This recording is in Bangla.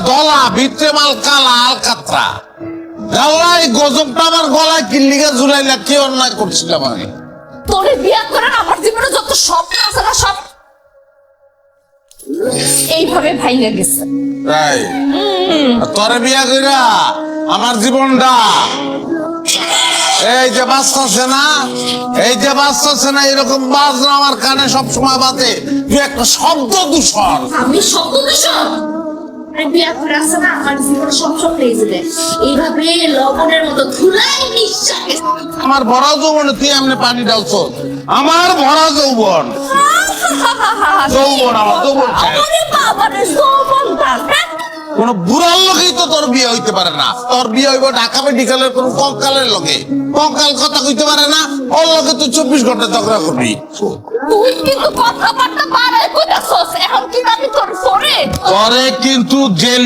দলা ভিতরে মাল কালা আলকাতরা। গলায় গজবটা আমার গলায় কিল্লিগা ঝুলাইলা, কি অন্যায় করছিলাম আমি? তোরে বিয়া করার আমার জীবনে যত স্বপ্ন আছে না সব এইভাবে ভাইঙ্গা গেছে। তাই তোরে বিয়া কইরা আমার জীবনটা এই যে বাঁচতেছে না, এই যে বাঁচতেছে না, এরকম বাজনা আমার কানে সবসময় বাজে। তুই একটা শব্দ দূষণ। আমি শব্দ দূষণ? বিয়া করে আসছে না আমার জীবন সব সব পেয়ে যাবে এইভাবে লবণের মতো ধুলাই নিঃশ্বাস। আমার ভরা যৌবনে তুই এমনি পানি ঢালছ, আমার ভরা যৌবন। যৌবন আমার যৌবন কোন বুড়ার লোকেই তো তোর বিয়ে হইতে পারে না। তোর বিয়ে হইব ঢাকা মেডিকেলের কোন কঙ্কালের লোকে। কঙ্কাল কথা কইতে পারে না, ওর লোকে তুই 24 ঘন্টা ঝগড়া করবি। তুই কিন্তু কথাবার্তা বাড়াই কইতাছস, এখন কি আমি তোর পরে পরে কিন্তু জেল